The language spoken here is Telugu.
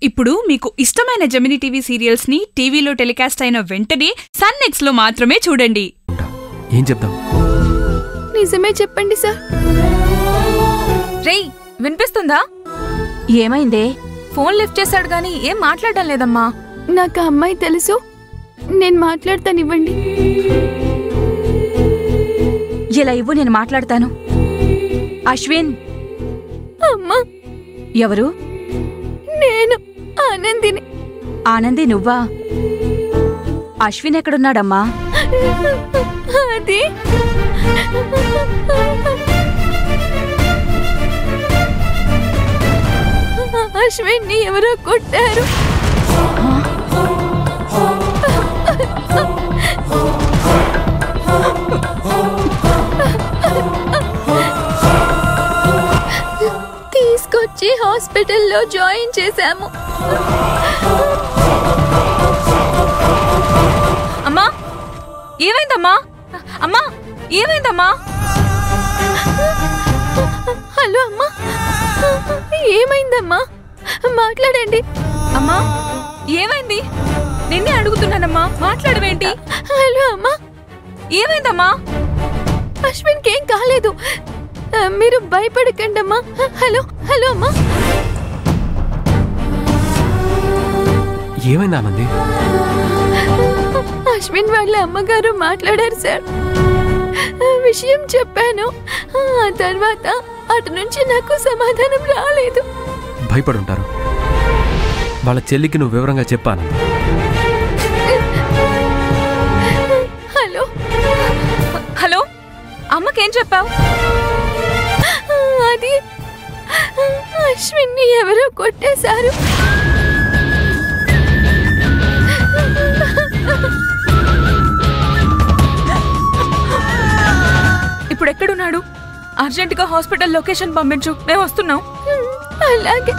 ఇప్పుడు మీకు ఇష్టమైన జెమినీ టీవీ సీరియల్స్ ని టీవీలో టెలికాస్ట్ అయిన వెంటనే సన్ నెక్స్ట్ లో మాత్రమే చూడండి. ఏం చెప్తాం? నిజమే చెప్పండి సార్. రేయ్, వినిపిస్తుందా? ఏమైందే? ఫోన్ లిఫ్ట్ చేశాడు గానీ ఏం మాట్లాడడం లేదమ్మా. నాకు ఆ అమ్మాయి తెలుసు, నేను మాట్లాడతానివ్వండి. ఇలా ఇవ్వు, నేను మాట్లాడతాను. అశ్విన్. అమ్మా. ఎవరు? నేను ఆనందిని. ఆనంది నువ్వా? అశ్విన్ ఎక్కడున్నాడమ్మా? అది అశ్విన్ ని ఎవరో కొట్టారు. తీసుకొచ్చి హాస్పిటల్లో జాయిన్ చేశాము. అమ్మా, ఏమైందమ్మా? అమ్మా, ఏమైందమ్మా? హలో అమ్మా, ఏమైందమ్మా? మాట్లాడండి. అమ్మా, ఏమైంది? నిన్నే అడుగుతున్నానమ్మా, మాట్లాడవేంటి? హలో అమ్మా, ఏమైందమ్మా? అశ్విన్కి ఏం కాలేదు, మీరు భయపడకండి అమ్మా. హలో హలో అమ్మా. ఏమైంది ఆనంది? అశ్విన్ వాళ్ళ అమ్మగారు మాట్లాడారు సార్. విషయం చెప్పాను, ఆ తర్వాత అటు నుంచి నాకు సమాధానం రాలేదు. భయపడుంటారు. వాళ్ళ చెల్లికి నువ్వు వివరంగా చెప్పాను. హలో హలో, అమ్మకేం చెప్పావు? అది అశ్విన్ని ఎవరో కొట్టేశారు. ఇప్పుడు ఎక్కడున్నాడు? అర్జెంటుగా హాస్పిటల్ లొకేషన్ పంపించు, మేము వస్తున్నాం. అలాగే.